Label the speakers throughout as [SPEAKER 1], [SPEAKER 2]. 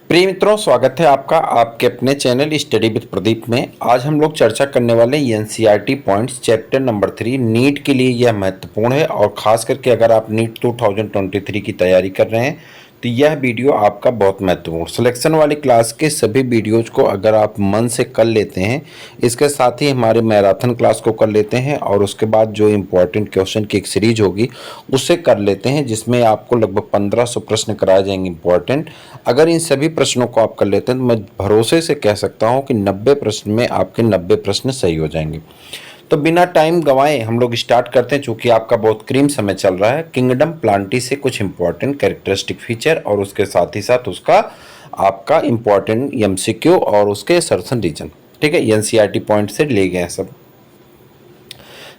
[SPEAKER 1] प्रिय मित्रों, स्वागत है आपका आपके अपने चैनल स्टडी विद प्रदीप में। आज हम लोग चर्चा करने वाले हैं NCERT points chapter number 3। NEET के लिए यह महत्वपूर्ण है और ख़ास करके अगर आप नीट 2023 की तैयारी कर रहे हैं तो यह वीडियो आपका बहुत महत्वपूर्ण। सिलेक्शन वाली क्लास के सभी वीडियोज़ को अगर आप मन से कर लेते हैं, इसके साथ ही हमारे मैराथन क्लास को कर लेते हैं और उसके बाद जो इम्पोर्टेंट क्वेश्चन की एक सीरीज होगी उसे कर लेते हैं, जिसमें आपको लगभग 1500 प्रश्न कराए जाएंगे इम्पोर्टेंट। अगर इन सभी प्रश्नों को आप कर लेते हैं तो मैं भरोसे से कह सकता हूं कि 90 प्रश्न में आपके 90 प्रश्न सही हो जाएंगे। तो बिना टाइम गंवाए हम लोग स्टार्ट करते हैं, चूंकि आपका बहुत क्रीम समय चल रहा है। किंगडम प्लांटी से कुछ इंपॉर्टेंट कैरेक्टरिस्टिक फीचर और उसके साथ ही साथ उसका आपका इंपॉर्टेंट एमसीक्यू और उसके सर्सन रीजन, ठीक है, एनसीईआरटी पॉइंट से ले गए हैं सब।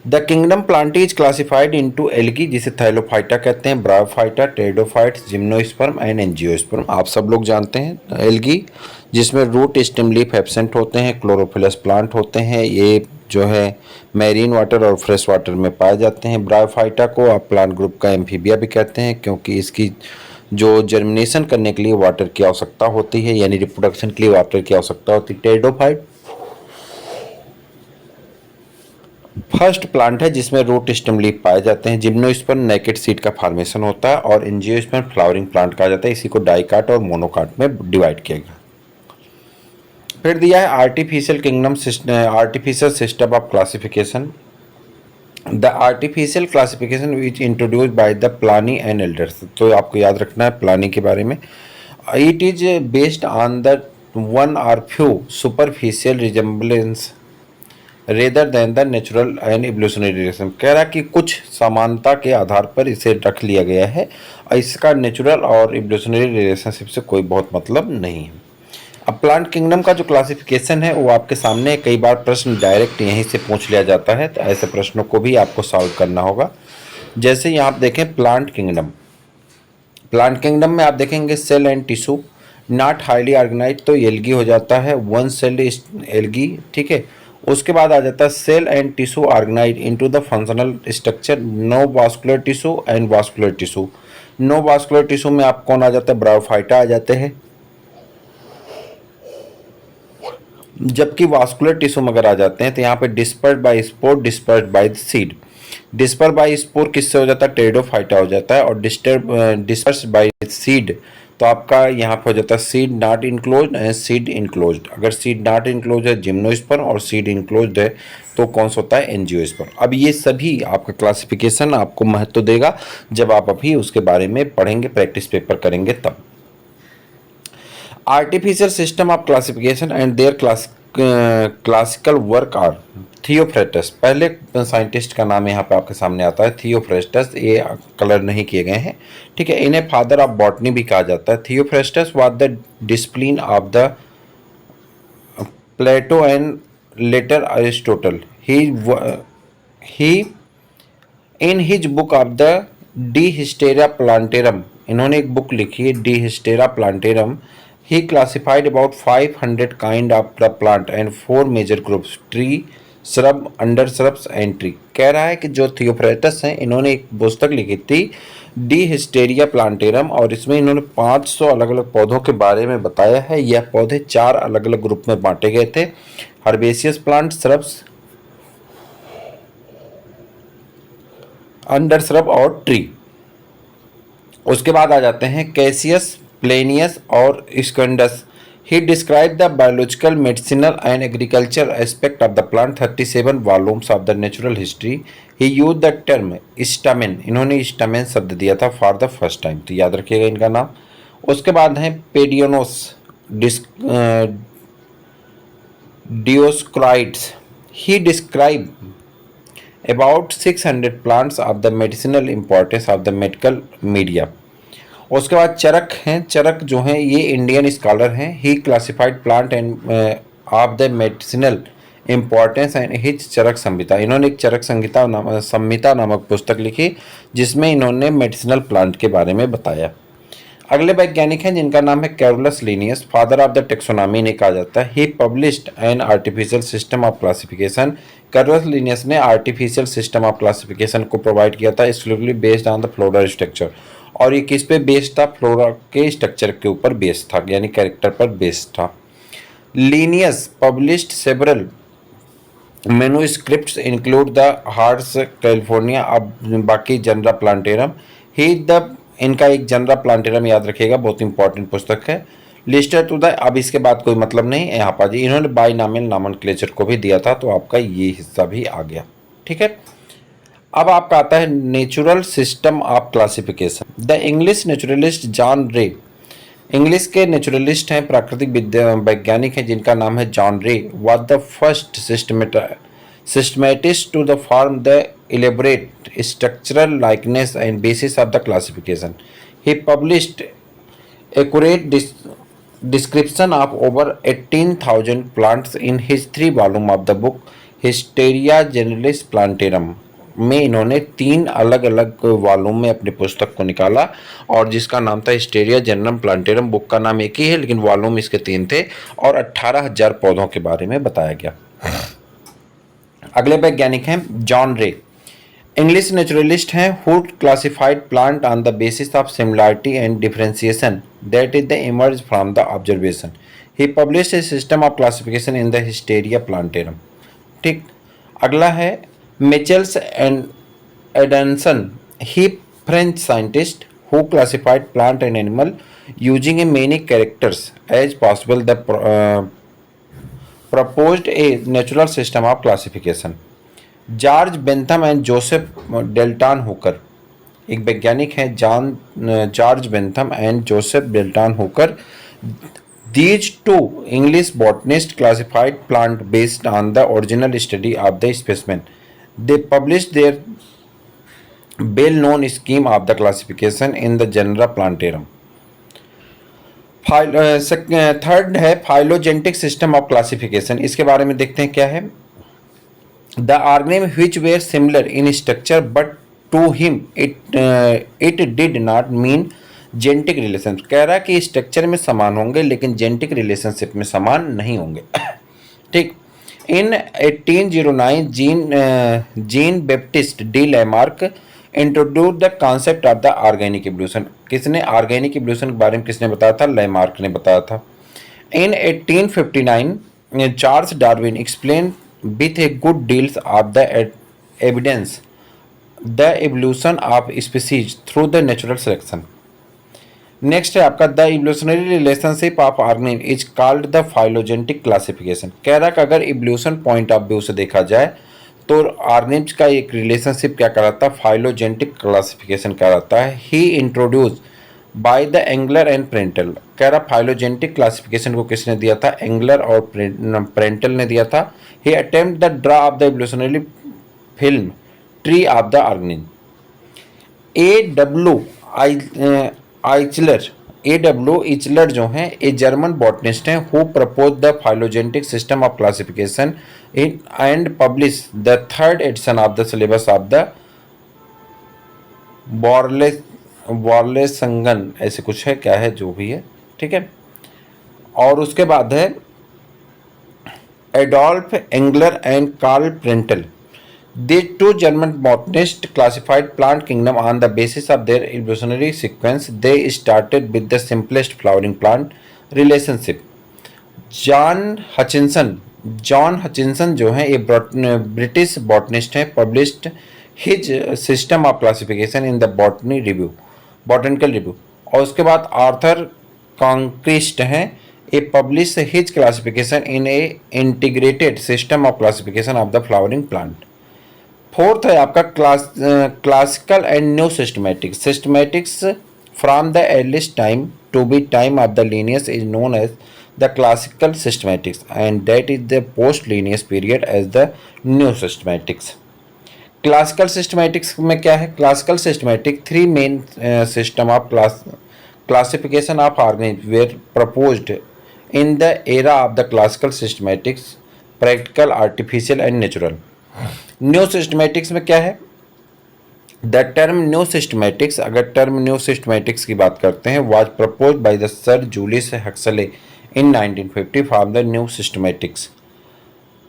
[SPEAKER 1] The kingdom Plantae is classified into algae, जिसे थैलोफाइटा कहते हैं, bryophyta, pteridophytes, gymnosperm and angiosperm. आप सब लोग जानते हैं एल्गी जिसमें रूट, स्टेम, लीफ एब्सेंट होते हैं, क्लोरोफिलस प्लांट होते हैं, ये जो है मैरीन वाटर और फ्रेश वाटर में पाए जाते हैं। ब्रायोफाइटा को आप प्लांट ग्रुप का एम्फीबिया भी कहते हैं, क्योंकि इसकी जो जर्मिनेशन करने के लिए वाटर की आवश्यकता होती है, यानी रिप्रोडक्शन के लिए वाटर की आवश्यकता होती है। टेरिडोफाइट फर्स्ट प्लांट है जिसमें रूट, स्टेम, लीफ पाए जाते हैं। जिम्नोस्पर्म नेकेड सीड का फॉर्मेशन होता है और एंजियोस्पर्म फ्लावरिंग प्लांट कहा जाता है। इसी को डाइकाट और मोनोकाट में डिवाइड किया गया। फिर दिया है artificial kingdom system, artificial system of classification. The artificial classification which introduce by the Pliny and elders. तो आपको याद रखना है प्लानी के बारे में। It is based on the one or few superficial resemblance rather than the natural and evolutionary relation. कह रहा है कि कुछ समानता के आधार पर इसे रख लिया गया है और इसका नेचुरल और इवोल्यूशनरी रिलेशनशिप से कोई बहुत मतलब नहीं है। अब प्लांट किंगडम का जो क्लासिफिकेशन है वो आपके सामने है। कई बार प्रश्न डायरेक्ट यहीं से पूछ लिया जाता है, तो ऐसे प्रश्नों को भी आपको सॉल्व करना होगा। जैसे यहाँ आप देखें प्लांट किंगडम, प्लांट किंगडम में आप देखेंगे cell and tissue not highly organise, तो एल्गी हो जाता है, वन सेल्ड एल्गी, ठीक है। उसके बाद आ जाता है cell and tissue organise into the functional structure, no vascular tissue and vascular tissue. No vascular tissue में आप कौन आ जाता है, ब्रायोफाइटा आ जाते हैं। जबकि वास्कुलर टिश्यू में अगर आ जाते हैं तो यहाँ पे dispersed by spore, dispersed by seed. Disperse by spore किससे हो जाता है, टेरिडोफाइटा हो जाता है। और डिस्पर्स्ड बाय सीड तो आपका यहाँ पे हो जाता है seed not enclosed and seed enclosed. अगर सीड नॉट इनक्लोज्ड है जिम्नोस्पर्म और सीड इनक्लोज्ड है तो कौन सा होता है, एंजियोस्पर्म। अब ये सभी आपका क्लासिफिकेशन आपको महत्व देगा जब आप अभी उसके बारे में पढ़ेंगे, प्रैक्टिस पेपर करेंगे तब। Artificial system of classification and their classical work are Theophrastus. पहले साइंटिस्ट का नाम यहाँ पे आपके सामने आता है थियोफ्रेस्टस, ये कलर नहीं किए गए हैं, ठीक है। इन्हें फादर ऑफ बॉटनी भी कहा जाता है। Theophrastus was the discipline of the Plato and later Aristotle. He in his book of the de historia plantarum, इन्होंने एक बुक लिखी है de historia plantarum. He classified about 500 kind of the plant and 4 major groups, tree, shrub, under shrubs and tree. कह रहा है कि जो Theophrastus हैं इन्होंने एक पुस्तक लिखी थी डी हिस्टेरिया प्लांटेरम और इसमें इन्होंने 500 अलग अलग पौधों के बारे में बताया है। यह पौधे 4 अलग अलग ग्रुप में बांटे गए थे, herbaceous plant, shrubs, under shrub और ट्री। उसके बाद आ जाते हैं कैसियस, प्लेनियस और Secundus. He describe the biological, medicinal and agriculture aspect of the plant, 37 volumes of the natural history. He use the term stamen, इन्होंने स्टामेन शब्द दिया था फॉर द फर्स्ट टाइम, तो याद रखिएगा इनका नाम। उसके बाद है पेडियोनोस, डियोस्क्राइड्स। ही describe about 600 plants of the medicinal importance of the medical media। उसके बाद चरक हैं, चरक जो हैं ये इंडियन स्कॉलर हैं। He classified plant and of the medicinal importance and his Charaka Samhita, इन्होंने एक चरक संहिता नामक पुस्तक लिखी जिसमें इन्होंने मेडिसिनल प्लांट के बारे में बताया। अगले वैज्ञानिक हैं जिनका नाम है Carolus Linnaeus, father of the taxonomy ने कहा जाता है। He published an artificial system of classification. Carolus Linnaeus ने आर्टिफिशियल सिस्टम ऑफ क्लासिफिकेशन को प्रोवाइड किया था, exclusively based on the floral structure. और ये किस पे बेस्ड था? फ्लोरा के स्ट्रक्चर के ऊपर बेस्ड था, यानी कैरेक्टर पर बेस्ड था। Linnaeus published several manuscripts include the Hart's California, अब बाकी जनरा प्लांटेरम ही द, इनका एक जनरा प्लांटेरम याद रखिएगा, बहुत इंपॉर्टेंट पुस्तक है। लिस्टेड टू द, अब इसके बाद कोई मतलब नहीं है यहाँ पर जी, इन्होंने बाइनामियल नॉमेनक्लेचर को भी दिया था, तो आपका ये हिस्सा भी आ गया। ठीक है, अब आपका आता है natural system of classification. The English naturalist John Ray, English के नेचुरलिस्ट हैं, प्राकृतिक विद्या वैज्ञानिक हैं, जिनका नाम है John Ray, was the first systematist to the form the elaborate structural likeness and basis of the classification. He published accurate description of over 18,000 plants in his 3 volume of the book Hysteria generalis plantarum में इन्होंने 3 अलग अलग volume में अपनी पुस्तक को निकाला, और जिसका नाम था हिस्टेरिया जनरम प्लांटेरम। बुक का नाम एक ही है लेकिन वॉल्यूम इसके 3 थे, और 18,000 पौधों के बारे में बताया गया। अगले वैज्ञानिक हैं जॉन रे, इंग्लिश नेचुरलिस्ट हैं, who classified plant on the basis of similarity and differentiation that is the emerge from the observation. He published a system of classification in the historia plantarum. ठीक, अगला है Michels and Adanson, he French scientist who classified plant and animal using a many characters as possible the proposed a natural system of classification. George Bentham and Joseph Dalton Hooker, एक वैज्ञानिक हैं George Bentham and Joseph Dalton Hooker. These two English botanists classified plant based on the original study of the specimen. They published their well-known scheme of the classification in the genera Plantarum. Third है phylogenetic system of classification. इसके बारे में देखते हैं क्या है। The organism which were similar in structure but to him it did not mean genetic relation. कह रहा है कि स्ट्रक्चर में समान होंगे लेकिन जेनेटिक रिलेशनशिप में समान नहीं होंगे। ठीक, इन 1809 Jean Baptiste D Lamarck introduce the concept of the organic evolution. किसने ऑर्गेनिक इवोल्यूशन के बारे में किसने बताया था? लैमार्क ने बताया था। इन 1859 Charles Darwin explain with a good deals of the evidence the evolution of species through the natural selection. Next है आपका the evolutionary relationship of organism is called the phylogenetic classification. कह रहा है कि अगर इवोल्यूशन पॉइंट ऑफ व्यू से देखा जाए तो ऑर्गेनिज्म का एक रिलेशनशिप क्या कहलाता है? फाइलोजेनेटिक क्लासिफिकेशन कहलाता है। He introduce by the Engler and Prantl. कह रहा फाइलोजेनेटिक क्लासिफिकेशन को किसने दिया था? एंगलर और प्रेंटल ने दिया था। He attempt the draw of the evolutionary film tree of the organism. A.W. Eichler जो हैं ए जर्मन बॉटनिस्ट हैं who propose the phylogenetic system of classification in and publish the 3rd edition of the syllabus of the वॉर्लेसंगन, ऐसे कुछ है, क्या है जो भी है। ठीक है, और उसके बाद है Adolf Engler and Karl Prantl. These two German botanists classified plant kingdom on the basis of their evolutionary sequence. They started with the simplest flowering plant relationship. John Hutchinson जो है ये ब्रिटिश बॉटनिस्ट हैं, published his system of classification in the botanical review. और उसके बाद Arthur Cronquist हैं, a publish his classification in a integrated system of classification of the flowering plant. Fourth है आपका classical and new systematics from the earliest time to be time of the Linnaeus is known as the classical systematics and that is the post Linnaeus period as the new systematics. Classical systematics में क्या है? Classical systematic 3 main system of classification of organism were proposed in the era of the classical systematics, practical, artificial and natural. New systematics में क्या है? The term new systematics, अगर term new systematics की बात करते हैं, was propose by the sir Julius Huxley in 1950 for the new systematics.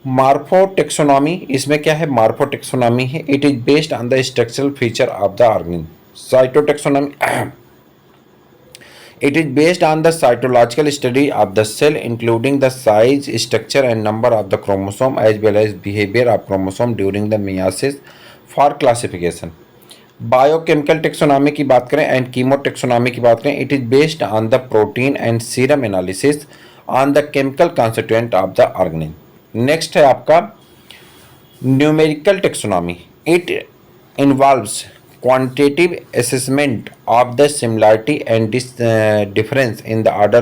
[SPEAKER 1] Morphotaxonomy, इसमें क्या है? मार्फोटेक्सोनॉमी है, it is based on the structural feature of the organism. cytotaxonomy it is based on the cytological study of the cell including the size, structure and number of the chromosome as well as behavior of chromosome during the meiosis for classification. Biochemical taxonomy की बात करें and chemo taxonomy की बात करें, it is based on the protein and serum analysis on the chemical constituent of the organism. Next है आपका numerical taxonomy, it involves quantitative assessment of the similarity and difference in the order,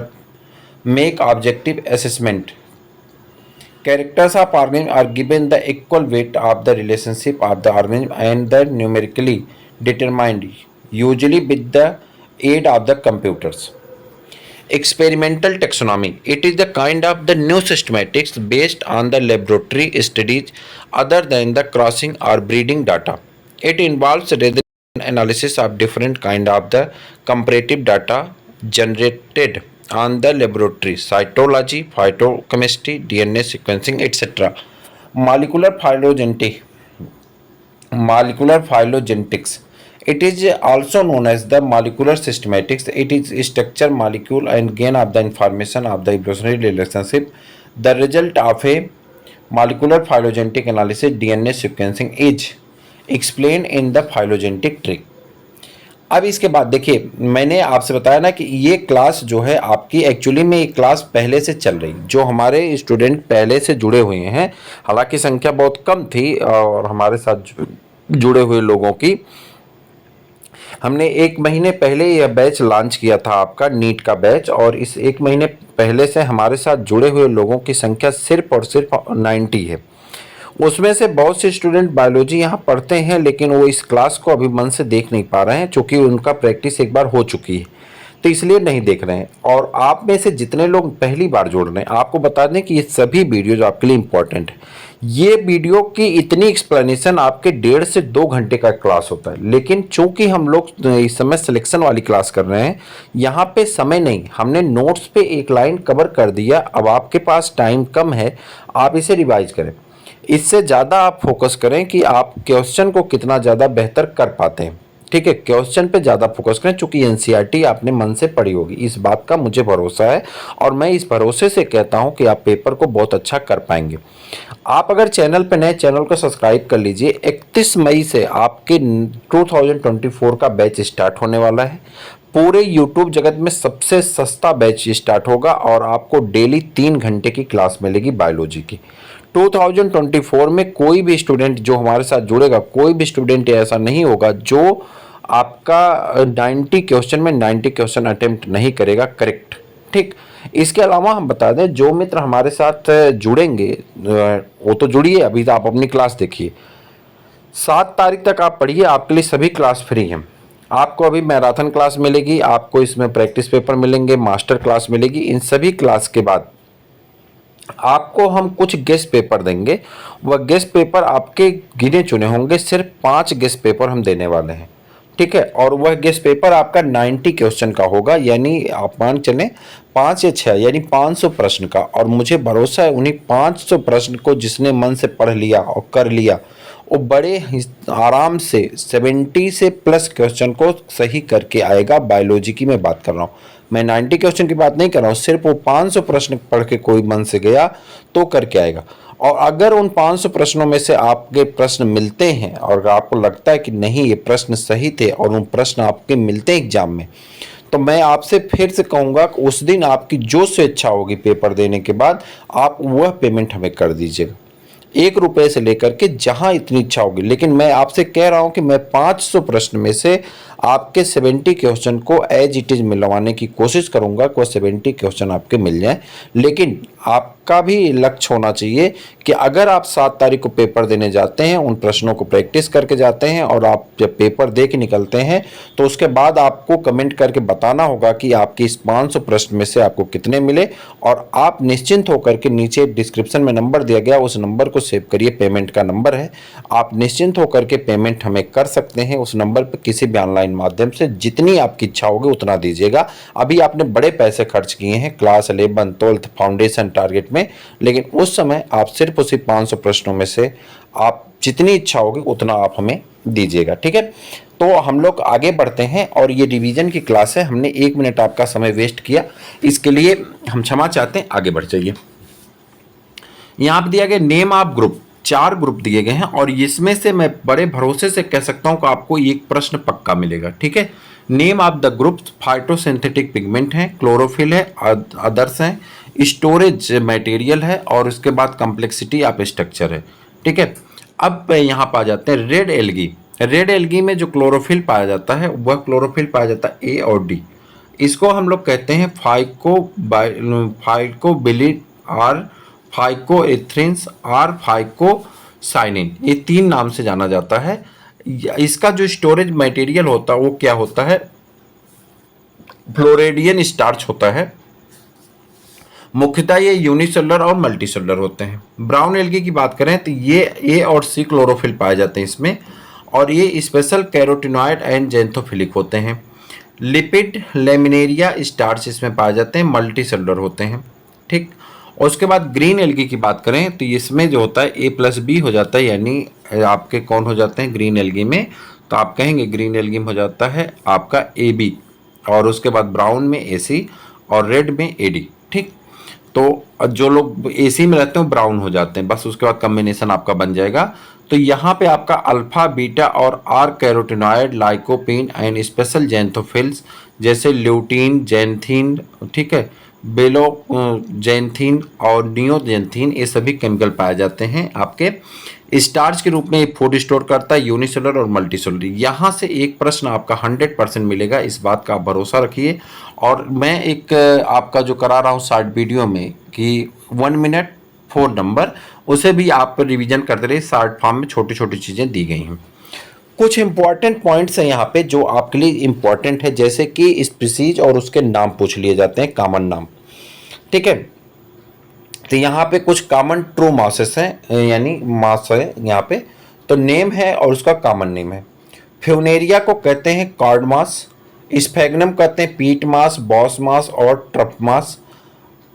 [SPEAKER 1] make objective assessment. Characters of organism are given the equal weight of the relationship of the organism and the numerically determined, usually with the aid of the computers. Experimental taxonomy, it is the kind of the new systematics based on the laboratory studies other than the crossing or breeding data. It involves analysis of different kind of the comparative data generated on the laboratory, cytology, phytochemistry, DNA sequencing, etc. Molecular phylogenetics, it is also known as the molecular systematics. It is structure molecule and gain of the information of the evolutionary relationship. The result of a molecular phylogenetic analysis, DNA sequencing, is explain in the phylogenetic tree. अब इसके बाद देखिए, मैंने आपसे बताया ना कि ये क्लास जो है आपकी एक्चुअली में एक क्लास पहले से चल रही, जो हमारे स्टूडेंट पहले से जुड़े हुए हैं, हालांकि संख्या बहुत कम थी और हमारे साथ जुड़े हुए लोगों की हमने 1 महीने पहले यह बैच लॉन्च किया था आपका नीट का बैच, और इस 1 महीने पहले से हमारे साथ जुड़े हुए लोगों की संख्या सिर्फ और सिर्फ 90 है। उसमें से बहुत से स्टूडेंट बायोलॉजी यहाँ पढ़ते हैं लेकिन वो इस क्लास को अभी मन से देख नहीं पा रहे हैं, क्योंकि उनका प्रैक्टिस एक बार हो चुकी है तो इसलिए नहीं देख रहे हैं। और आप में से जितने लोग पहली बार जुड़ रहे हैं, आपको बता दें कि ये सभी वीडियोज आपके लिए इम्पोर्टेंट है। ये वीडियो की इतनी एक्सप्लेनेशन आपके 1.5 से 2 घंटे का क्लास होता है, लेकिन चूंकि हम लोग इस समय सिलेक्शन वाली क्लास कर रहे हैं, यहाँ पे समय नहीं, हमने नोट्स पे एक लाइन कवर कर दिया। अब आपके पास टाइम कम है, आप इसे रिवाइज करें। इससे ज़्यादा आप फोकस करें कि आप क्वेश्चन को कितना ज़्यादा बेहतर कर पाते हैं। ठीक है, क्वेश्चन पे ज़्यादा फोकस करें, चूंकि एनसीईआरटी आपने मन से पढ़ी होगी, इस बात का मुझे भरोसा है और मैं इस भरोसे से कहता हूं कि आप पेपर को बहुत अच्छा कर पाएंगे। आप अगर चैनल पे नए, चैनल को सब्सक्राइब कर लीजिए। 31 मई से आपके 2024 का बैच स्टार्ट होने वाला है। पूरे यूट्यूब जगत में सबसे सस्ता बैच स्टार्ट होगा और आपको डेली 3 घंटे की क्लास मिलेगी बायोलॉजी की। 2024 में कोई भी स्टूडेंट जो हमारे साथ जुड़ेगा, कोई भी स्टूडेंट ऐसा नहीं होगा जो आपका 90 क्वेश्चन में 90 क्वेश्चन अटेम्प्ट नहीं करेगा करेक्ट। ठीक, इसके अलावा हम बता दें, जो मित्र हमारे साथ जुड़ेंगे वो तो जुड़िए, अभी तो आप अपनी क्लास देखिए। 7 तारीख तक आप पढ़िए, आपके लिए सभी क्लास फ्री हैं। आपको अभी मैराथन क्लास मिलेगी, आपको इसमें प्रैक्टिस पेपर मिलेंगे, मास्टर क्लास मिलेगी। इन सभी क्लास के बाद आपको हम कुछ गेस्ट पेपर देंगे। वह गेस्ट पेपर आपके गिने चुने होंगे, सिर्फ 5 गेस्ट पेपर हम देने वाले हैं। ठीक है, और वह गेस्ट पेपर आपका 90 क्वेश्चन का होगा, यानी आप मान चलें 5 या 6 यानी 500 प्रश्न का। और मुझे भरोसा है उन्हीं 500 प्रश्न को जिसने मन से पढ़ लिया और कर लिया, वो बड़े आराम से 70 से प्लस क्वेश्चन को सही करके आएगा। बायोलॉजी की मैं बात कर रहा हूँ, मैं 90 क्वेश्चन की बात नहीं कर रहा हूँ, सिर्फ वो 500 प्रश्न पढ़ के कोई मन से गया तो करके आएगा। और अगर उन 500 प्रश्नों में से आपके प्रश्न मिलते हैं और आपको लगता है कि नहीं ये प्रश्न सही थे और उन प्रश्न आपके मिलते हैं एग्जाम में, तो मैं आपसे फिर से कहूँगा कि उस दिन आपकी जो स्वेच्छा होगी पेपर देने के बाद, आप वह पेमेंट हमें कर दीजिएगा, 1 रुपये से लेकर के जहां इतनी इच्छा होगी। लेकिन मैं आपसे कह रहा हूं कि मैं 500 प्रश्न में से आपके 70 क्वेश्चन को एज इट इज मिलवाने की कोशिश करूंगा, कोई 70 क्वेश्चन आपके मिल जाए। लेकिन आपका भी लक्ष्य होना चाहिए कि अगर आप 7 तारीख को पेपर देने जाते हैं, उन प्रश्नों को प्रैक्टिस करके जाते हैं और आप जब पेपर दे के निकलते हैं तो उसके बाद आपको कमेंट करके बताना होगा कि आपके इस 500 प्रश्न में से आपको कितने मिले। और आप निश्चिंत होकर के, नीचे डिस्क्रिप्शन में नंबर दिया गया, उस नंबर को सेव करिए, पेमेंट का नंबर है। आप निश्चिंत होकर के पेमेंट हमें कर सकते हैं उस नंबर पर, किसी भी ऑनलाइन माध्यम से। जितनी आपकी इच्छा होगी उतना दीजिएगा। अभी आपने बड़े पैसे खर्च किए हैं क्लास 11, 12 फाउंडेशन टारगेट में, लेकिन उस समय आप सिर्फ उसी 500 प्रश्नों में से आप जितनी इच्छा होगी उतना आप हमें दीजिएगा। ठीक है, तो हम लोग आगे बढ़ते हैं, और ये रिवीजन की क्लास है, हमने 1 मिनट आपका समय वेस्ट किया, इसके लिए हम क्षमा चाहते हैं। आगे बढ़ जाइए। यहाँ पे दिया गया नेम ऑफ ग्रुप, 4 ग्रुप दिए गए हैं, और इसमें से मैं बड़े भरोसे से कह सकता हूँ कि आपको एक प्रश्न पक्का मिलेगा। ठीक है, name of the group photosynthetic pigment है, क्लोरोफिल है, अदर्स हैं, स्टोरेज मटेरियल है, और उसके बाद कॉम्प्लेक्सिटी ऑफ स्ट्रक्चर है। ठीक है, अब यहाँ पा जाते हैं रेड एल्गी। रेड एल्गी में जो क्लोरोफिल पाया जाता है वह क्लोरोफिल पाया जाता है ए और डी। इसको हम लोग कहते हैं फाइकोबिलिन और फाइकोएथ्रिन्स और फाइकोसाइनिन, ये 3 नाम से जाना जाता है। इसका जो स्टोरेज मटेरियल होता है वो क्या होता है, फ्लोरिडियन स्टार्च होता है। मुख्यतः ये यूनिसेलुलर और मल्टीसेलुलर होते हैं। ब्राउन एल्गी की बात करें तो ये ए और सी क्लोरोफिल पाए जाते हैं इसमें, और ये स्पेशल कैरोटिनॉइड एंड जेंथोफिलिक होते हैं। लिपिड लेमिनेरिया स्टार्च इसमें पाए जाते हैं, मल्टी सेलुलर होते हैं। ठीक, और उसके बाद ग्रीन एल्गी की बात करें तो इसमें जो होता है A+B हो जाता है, यानी आपके कौन हो जाते हैं ग्रीन एल्गी में, तो आप कहेंगे ग्रीन एल्गी में हो जाता है आपका AB, और उसके बाद ब्राउन में AC और रेड में AD। ठीक, तो जो लोग AC में रहते हैं ब्राउन हो जाते हैं, बस उसके बाद कॉम्बिनेशन आपका बन जाएगा। तो यहाँ पे आपका अल्फा, बीटा और are carotenoid, lycopene and special xanthophylls जैसे ल्यूटीन, जेंथीन, ठीक है, बेलो जेंथीन और नियोजेंथीन, ये सभी केमिकल पाए जाते हैं आपके स्टार्च के रूप में। ये फूड स्टोर करता है, यूनिसेलुलर और मल्टीसेलुलर। यहाँ से एक प्रश्न आपका 100% मिलेगा, इस बात का आप भरोसा रखिए। और मैं एक आपका जो करा रहा हूँ शॉर्ट वीडियो में कि 1 मिनट 4 नंबर, उसे भी आप रिवीजन करते रहिए, शॉर्ट फॉर्म में छोटी छोटी चीज़ें दी गई हैं। कुछ इंपॉर्टेंट पॉइंट्स हैं यहाँ पे जो आपके लिए इंपॉर्टेंट है, जैसे कि स्पीसीज और उसके नाम पूछ लिए जाते हैं, कॉमन नाम। ठीक है, तो यहाँ पे कुछ कॉमन ट्रू मासेस हैं, यानी मास है यहाँ पे, तो नेम है और उसका कॉमन नेम है। फ्यूनेरिया को कहते हैं कॉर्ड मास, स्फेगनम कहते हैं पीट मास, बॉस मास और ट्रप मास,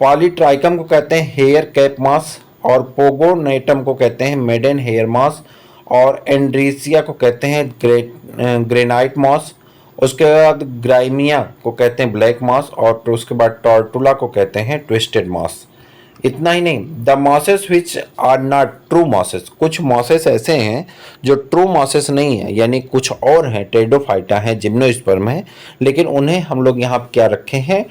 [SPEAKER 1] पॉलीट्राइकम को कहते हैं हेयर कैप मास, और पोगोनेटम को कहते हैं मेडन हेयर मास, और एंड्रीसिया को कहते हैं ग्रेनाइट मास, उसके बाद ग्राइमिया को कहते हैं ब्लैक मास, और तो उसके बाद टॉर्टुला को कहते हैं ट्विस्टेड मास। इतना ही नहीं, the mosses which are not true mosses, कुछ मॉसेस ऐसे हैं जो ट्रू मॉसेस नहीं है, यानी कुछ और हैं, टेडोफाइटा हैं, जिम्नोस्पर्म है, लेकिन उन्हें हम लोग यहाँ क्या रखे हैं,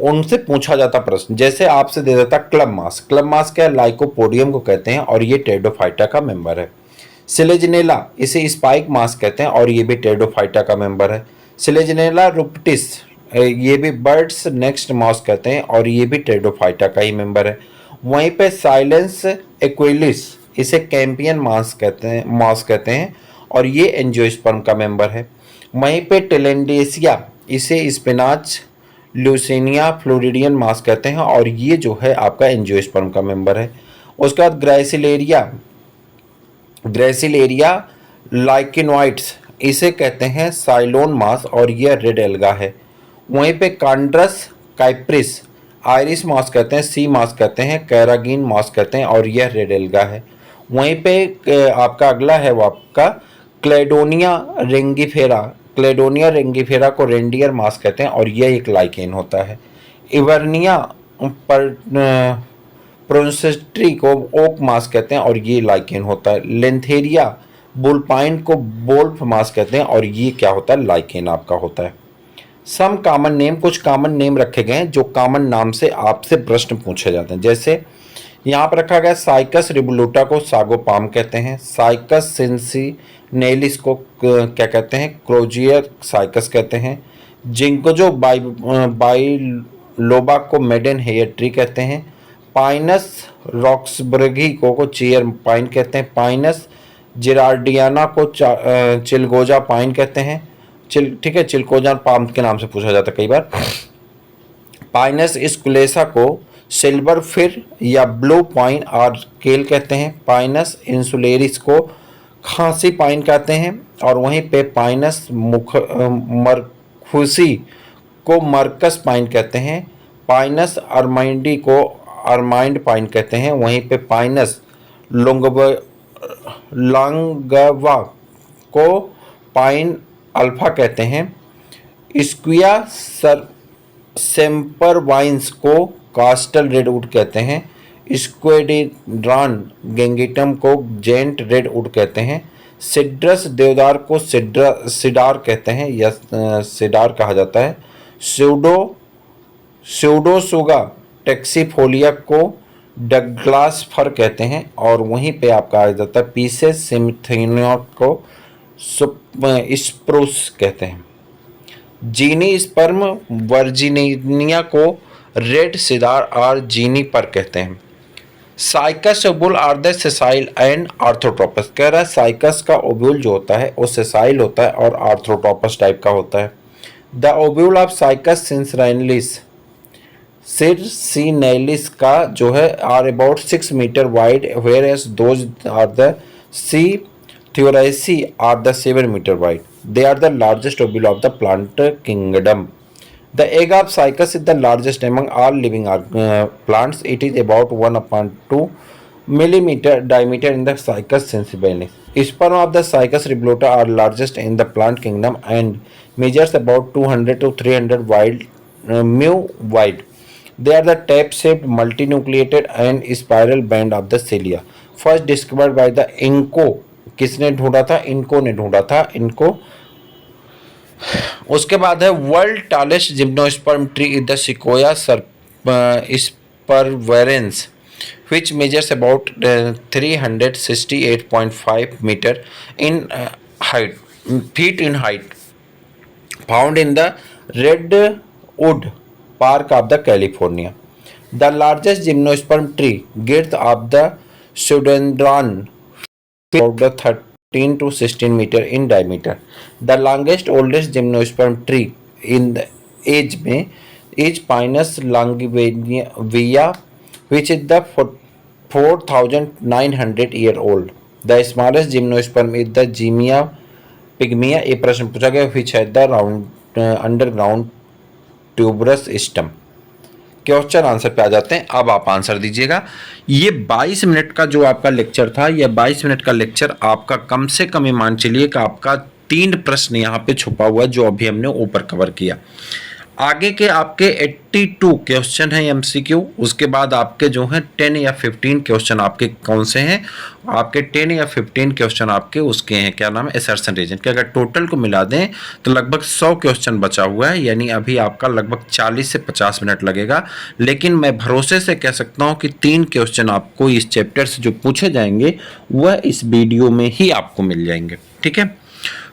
[SPEAKER 1] उनसे पूछा जाता प्रश्न, जैसे आपसे दे देता क्लब मास। क्लब मास क्या, लाइकोपोडियम को कहते हैं और ये टेडोफाइटा का मेंबर है। सिलेजनेला, इसे स्पाइक मास कहते हैं और ये भी टेडोफाइटा का मेंबर है। सिलेजनेला रुप्टिस, ये भी बर्ड्स नेक्स्ट मास कहते हैं और ये भी टेडोफाइटा का ही मेंबर है। वहीं पे साइलेंस एक्विलिस, इसे कैंपियन मास कहते हैं और ये एंजियोस्पर्म का मेंबर है। वहीं पे टेलेंडेसिया, इसे स्पिनाच ल्यूसेनिया फ्लोरिडियन मास कहते हैं और ये जो है आपका एंजियोस्पर्म का मेंबर है। उसके बाद ग्रेसिलेरिया लाइकिनोइड्स, इसे कहते हैं साइलोन मास और यह रेड एल्गा है। वहीं पे कांड्रस काइप्रिस, आयरिस मास कहते हैं, सी मास कहते हैं, कैरागीन मास कहते हैं और यह रेड एल्गा है। वहीं पे आपका अगला है वो आपका क्लेडोनिया रेंगिफेरा को रेंडियर मास कहते हैं और यह एक लाइकेन होता है। इवर्निया प्रोसेट्री को ओक मास कहते हैं और ये लाइकेन होता है। लेंथेरिया बुलपाइन को बोल्फ मास कहते हैं और ये क्या होता है, लाइकेन आपका होता है। सम कॉमन नेम, कुछ कॉमन नेम रखे गए हैं जो कॉमन नाम से आपसे प्रश्न पूछे जाते हैं। जैसे यहाँ पर रखा गया साइकस रिबुलुटा को सागोपाम कहते हैं, साइकस सिंसिनेलिस को क्या कहते हैं, क्रोजियर साइकस कहते हैं, जिंकोजो बाइलोबा को मेडन हेयर ट्री कहते हैं, पाइनस रॉक्सबर्गी को चेयर पाइन कहते हैं, पाइनस जिरार्डियाना को चिलगोजा पाइन कहते हैं, ठीक है, चिलकोजा पाम के नाम से पूछा जाता है कई बार। पाइनस स्कुलेसा को सिल्वर फिर या ब्लू पाइन और केल कहते हैं, पाइनस इंसुलेरिस को खांसी पाइन कहते हैं, और वहीं पे पाइनस मरखुसी को मरकस पाइन कहते हैं, पाइनस अरमाइंडी को अरमाइंड पाइन कहते हैं, वहीं पे पाइनस लॉन्गवा को पाइन अल्फा कहते हैं। स्क्विया सेम्परवाइंस को कास्टल रेडवुड कहते हैं। स्क्वेडिड्रान गेंगिटम को जेंट रेडवुड कहते हैं। सिड्रस देवदार को सिडार कहते हैं या सिडार कहा जाता है। स्यूडोसुगा टेक्सीफोलिया को डगलास फर कहते हैं। और वहीं पे आपका आ जाता है पीसेस सिम्फेनिया को स्प्रूस कहते हैं। जीनी स्पर्म वर्जीनिया को रेड सिडार और जीनी पर कहते हैं। Cycas ovule are the sessile and orthotropous. कह रहा है साइकस का ओव्यूल जो होता है वो सेसाइल होता है और आर्थ्रोट्रोपस टाइप का होता है। The ovule of Cycas circinalis का जो है are about 6 metre wide, whereas those are the C thouarsii are the 7 metre wide. They are the largest ovule of the plant kingdom. The egg of cycas is the largest among all living plants. It is about 1/2 millimeter diameter in the Cycas sensibilis. Sperm of the Cycas revolta are largest in the plant kingdom and measures about 200 to 300 mu wide. They are the tape-shaped, multinucleated and spiral band of the cilia. First discovered by the Inco. किसने ढूंढा था? इनको ने ढूंढा था, इनको। उसके बाद है world tallest gymnosperm tree is the sequoia sempervirens which measures about 368.5 meter in feet in height, found in the Redwood Park of the California. The largest gymnosperm tree, girth of the Pseudodendron, about the 13 to 16 meter in diameter. The longest oldest gymnosperm tree in the age में is Pinus longivia, which is the 4,900 year old. The smallest gymnosperm is the Gemia pygmea. ये प्रश्न पूछा गया which has the underground tuberous stem. Question answer पे आ जाते हैं। अब आप आंसर दीजिएगा। ये 22 मिनट का जो आपका लेक्चर था, ये 22 मिनट का लेक्चर आपका कम से कम मान चलिए कि आपका 3 प्रश्न यहाँ पे छुपा हुआ है जो अभी हमने ऊपर कवर किया। आगे के आपके 82 क्वेश्चन है एमसीक्यू। उसके बाद आपके जो हैं 10 या 15 क्वेश्चन आपके कौन से हैं? आपके 10 या 15 क्वेश्चन आपके उसके हैं, क्या नाम है, असर्शन रीजन के। अगर टोटल को मिला दें तो लगभग 100 क्वेश्चन बचा हुआ है, यानी अभी आपका लगभग 40 से 50 मिनट लगेगा। लेकिन मैं भरोसे से कह सकता हूँ कि 3 क्वेश्चन आपको इस चैप्टर से जो पूछे जाएंगे वह इस वीडियो में ही आपको मिल जाएंगे। ठीक है।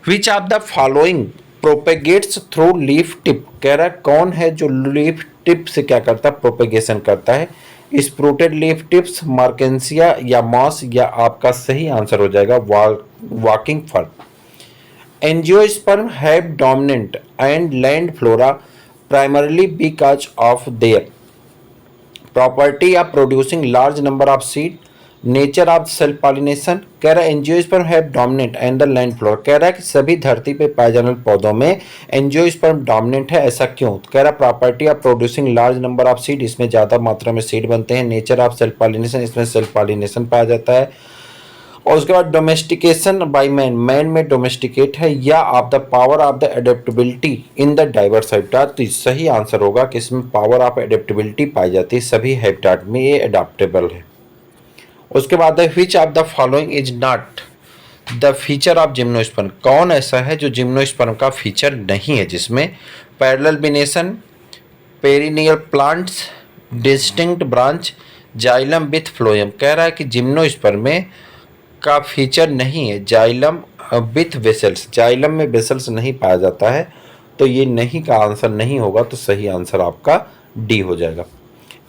[SPEAKER 1] Which of the following propagates through leaf tip. कह रहा है कौन है जो लीफ टिप से क्या करता है, प्रोपेगेशन करता है। स्प्रूटेड लीफ टिप्स, मार्केंसिया या मॉस, या आपका सही आंसर हो जाएगा walking fern. Angiosperm have dominant and land flora primarily because of their property of producing large number of seed. Nature of self pollination. कह रहा है angiosperm have dominant and the land flora. कह रहा है कि सभी धरती पे पाए जाने वाले पौधों में एंजियोस्पर्म डोमिनेंट है, ऐसा क्यों? कह रहा है property of producing large number of seed, इसमें ज़्यादा मात्रा में सीड बनते हैं। नेचर ऑफ सेल्फ पॉलिनेशन, इसमें सेल्फ पॉलिनेशन पाया जाता है। और उसके बाद डोमेस्टिकेशन बाय मैन, मैन में डोमेस्टिकेट है। या of the power of the adaptability in the diverse habitat. तो सही आंसर होगा कि इसमें पावर ऑफ एडेप्टेबिलिटी पाई जाती है, सभी हैबिटाट में ये एडाप्टेबल है। उसके बाद है which of the following is not the feature of gymnosperm. कौन ऐसा है जो जिम्नोस्पर्म का फीचर नहीं है, जिसमें parallel venation, perennial plants, distinct branch, xylem with phloem. कह रहा है कि जिम्नोस्पर्म में का फीचर नहीं है जाइलम विथ वेसल्स, जाइलम में वेसल्स नहीं पाया जाता है। तो ये नहीं का आंसर नहीं होगा, तो सही आंसर आपका डी हो जाएगा।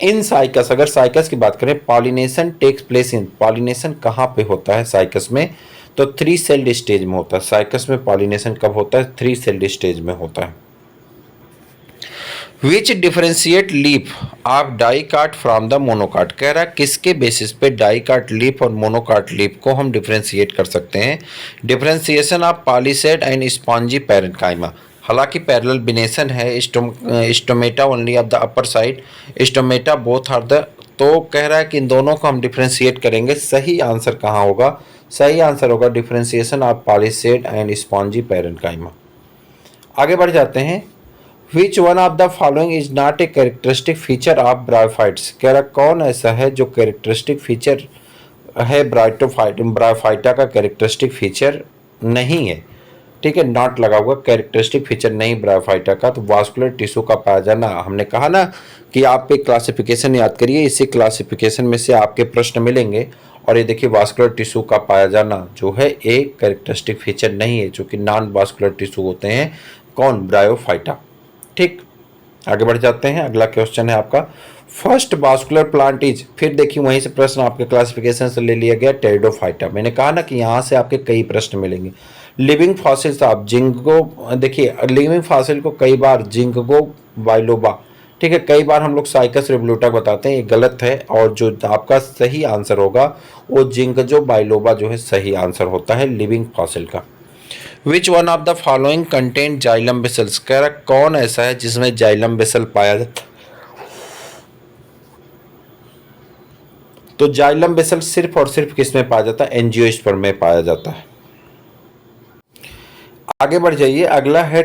[SPEAKER 1] इन साइकस, अगर साइकस की बात करें, pollination takes place in, pollination कहाँ पे होता है साइकस में? तो 3 सेल्ड स्टेज में होता है। साइकस में पॉलिनेशन कब होता है? 3 सेल्ड स्टेज में होता है। Which differentiate leaf of dicot from the monocot. कह रहा है किसके बेसिस पे डाइकाट लीफ और मोनोकाट लीफ को हम डिफरेंशिएट कर सकते हैं? Differentiation of palisade and spongy parenchyma. हालांकि पैरेलल बिनेशन है, stomata only of the upper side, stomata both are the. तो कह रहा है कि इन दोनों को हम डिफरेंशिएट करेंगे। सही आंसर कहाँ होगा? सही आंसर होगा differentiation of palisade and spongy parenchyma. आगे बढ़ जाते हैं। Which one of the following is not a characteristic feature of bryophytes, कह रहा कौन ऐसा है जो कैरेक्टरिस्टिक फीचर है ब्रायोफाइटा का कैरेक्टरिस्टिक फीचर नहीं है। ठीक है, नॉट लगा हुआ, कैरेक्टरिस्टिक फीचर नहीं ब्रायोफाइटा का। तो वास्कुलर टिश्यू का पाया जाना, हमने कहा ना कि आप एक क्लासिफिकेशन याद करिए, इसी क्लासिफिकेशन में से आपके प्रश्न मिलेंगे। और ये देखिए वास्कुलर टिश्यू का पाया जाना जो है एक कैरेक्टरिस्टिक फीचर नहीं है, जो कि नॉन वास्कुलर टिश्यू होते हैं। कौन? ब्रायोफाइटा। ठीक, आगे बढ़ जाते हैं। अगला क्वेश्चन है आपका, फर्स्ट वास्कुलर प्लांट इज, फिर देखिए वहीं से प्रश्न आपके क्लासिफिकेशन से ले लिया गया, टेरिडोफाइटा। मैंने कहा ना कि यहाँ से आपके कई प्रश्न मिलेंगे। लिविंग फॉसिल्स आप जिंगो, देखिए लिविंग फॉसिल को कई बार जिंगो बाइलोबा, ठीक है, कई बार हम लोग साइकस रिवोल्यूटा बताते हैं, ये गलत है। और जो आपका सही आंसर होगा वो जिंगजो बाइलोबा जो है सही आंसर होता है लिविंग फॉसिल का। विच one of the following content xylem vessels, कह रहा कौन ऐसा है जिसमें जाइलम बेसल पाया जाता। तो जाइलम बेसल सिर्फ और सिर्फ किस में पाया जाता है? एंजियोस्पर्म में पाया जाता है। आगे बढ़ जाइए। अगला है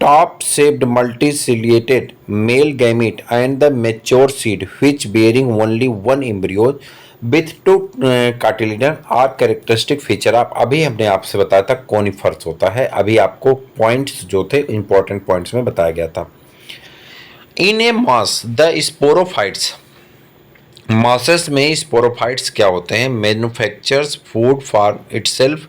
[SPEAKER 1] top shaped multiciliated male gamete and the mature seed which bearing only one embryo with two cotyledon are characteristic feature. आप अभी हमने आपसे बताया था कोनिफर्स होता है, अभी आपको पॉइंट्स जो थे इंपॉर्टेंट पॉइंट्स में बताया गया था। In a moss the sporophytes, mosses में स्पोरोफाइट्स क्या होते हैं? Manufactures food for itself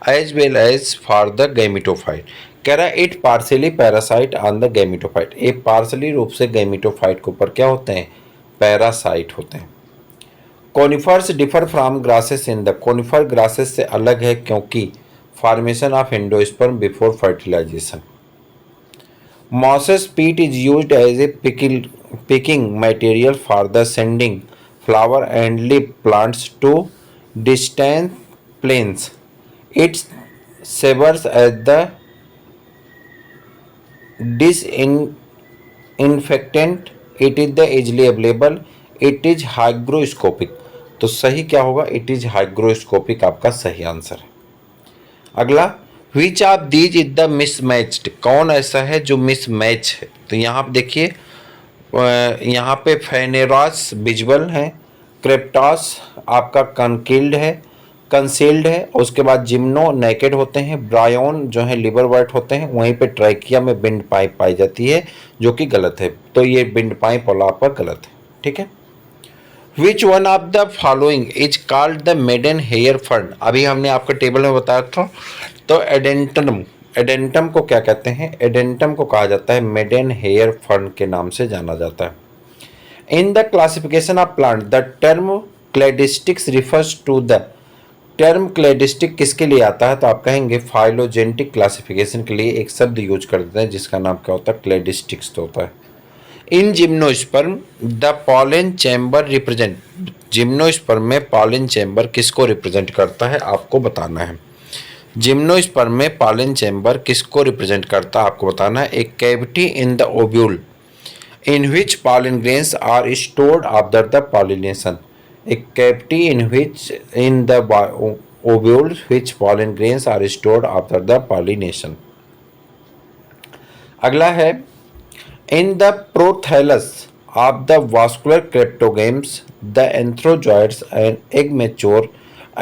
[SPEAKER 1] as well as for the gametophyte. कह रहा है it partially parasite on the gametophyte, ये पार्सली रूप से गैमिटोफाइट के ऊपर क्या होते हैं? पैरासाइट होते हैं। Conifers differ from grasses in the, conifer grasses से अलग है क्योंकि formation of endosperm before fertilisation. Mosses peat is used as a picking material for the sending flower and leaf plants to distant plains. It serves as the disinfectant. It is the easily available. It is hygroscopic. तो सही क्या होगा? It is hygroscopic आपका सही answer है। अगला, which of these is the mismatched, कौन ऐसा है जो मिसमैच है? तो यहाँ पे देखिए, यहाँ पे फेनेरास विजुअल है, क्रेप्टास आपका कंसील्ड है, उसके बाद जिम्नो नेकेड होते हैं, ब्रायोन जो है लिवर वाइट होते हैं, वहीं पे ट्राइकिया में बिंड पाइप पाई जाती है जो कि गलत है। तो ये बिंड पाइप वाला आपका गलत है। ठीक है। Which one of the following is called the maiden hair fern, अभी हमने आपके टेबल में बताया था। तो एडेंटम को क्या कहते हैं? एडेंटम को कहा जाता है मेडन हेयर फर्न के नाम से जाना जाता है। In the classification of plant the term cladistics refers to the, term cladistic किसके लिए आता है? तो आप कहेंगे फाइलोजेनेटिक क्लासिफिकेशन के लिए एक शब्द यूज कर देते हैं जिसका नाम क्या होता है? क्लेडिस्टिक्स तो होता है। इन gymnosperm the pollen chamber represent, gymnosperm में पॉलन चैम्बर किसको रिप्रेजेंट करता है आपको बताना है। जिम्नोस्पर्म में पॉलन चैम्बर किसको रिप्रेजेंट करता है आपको बताना है। एक cavity in the ovule in which pollen grains are stored after the pollination, एक cavity in the ovule which pollen grains are stored after the pollination. अगला है, in the prothallus of the vascular cryptogams the antherozoids and egg mature